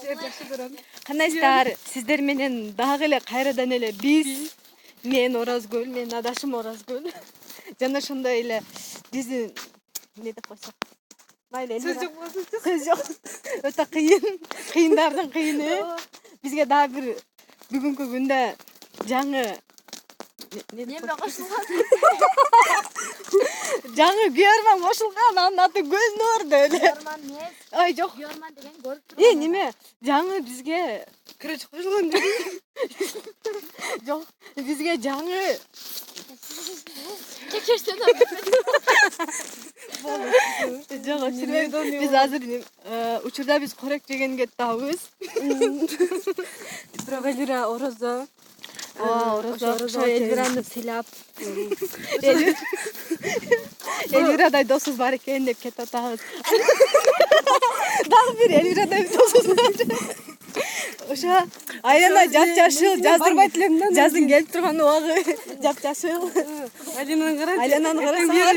жакшы көрөм. Кандайсыздар? Сиздер менен дагы эле кайрадан эле биз, мен Оразгүл, менин адашым Оразгүл. Жана ошондой эле биздин эмне деп койсок. Майлы Сөз жок болсо. Сөз жок. Өтө кыйын, кыйындардын кыйыны. Бизге дагы бир бүгүнкү күндө жаңы Неме кошулган? жаңы күйөрман кошулган, анын аты Гүлнур деп эле. Гөрман эмес. Ой, жок. Гөрман деген көрүп турган. Неме? Жаңы бизге Кырыч кошулган деп. жок, бизге жаңы Чекерсен жок, биз азыр учурда биз корек жегенге табыз. Бирок Элира орозо. Ошо Эльвираны сыйлап. Эльвирадай досубуз бар экен деп кетип атабыз. Дагы бир Эльвирадай досубуз бар. Ошо Айлана жап-жашыл, жаздын келип турган убагы жап-жашыл. Айлананы карасаңар.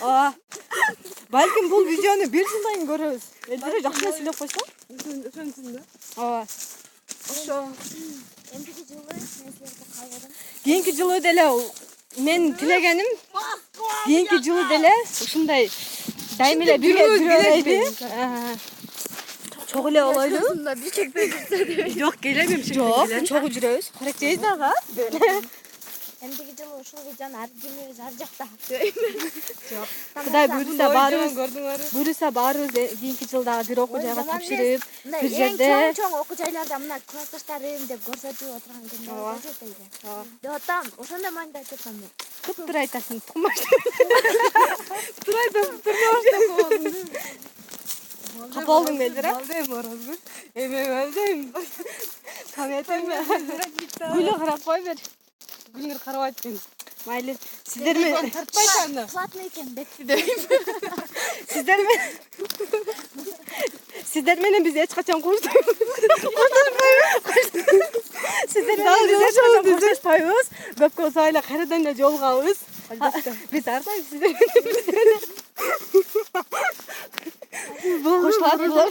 Ооба. Балким бул видеону бир жылдан кийин көрөбүз. Эльвира жакшы сүйлөп койсо. Ошончун да. Ооба. Ошо. Эмдиги жылы мен силерге кайрадан Кийинки жылы деле мен тилегеним кийинки жылы деле ушундай дайым эле бирге жүрөбүйлү. Чогуу эле болойлу. бир чекпей жүрсө деп. Жок, келемем Жок, чогуу жүрөбүз. Корек жейбиз дагы. Эмдиги жылы ушул видеону ар кимибиз ар жакта. Жок. Кудай буйруса баарыбыз, көрдүңөр. буйруса баарыбыз кийинки жылда бир окуу жайга тапшырып, бир Эң жерде чоң окуу жайларда мына классташтарым деп көрсөтүп отурган күндө Ооба. жетейли. Ооба. Деп атам, ошондой маанида айтып атам мен. кыптыр айтасың, тумаш. Турайда турмаштап Капа болдуң Эльвира? Алдым орозгүл. Эме алдым. Таметеме? Гүлү карап кой бер. Гүлнөр карабайт экен. Майлы. Сиздер менен Тартпайт аны. Платный экен бетти. Сиздер менен биз эч качан коштойбуз. Сиздер менен биз эч качан коштошпойбуз. Көп болсо эле кайрадан эле жолугабыз. Албетте. Биз ар дайым сиздер менен. Кошуласызбы?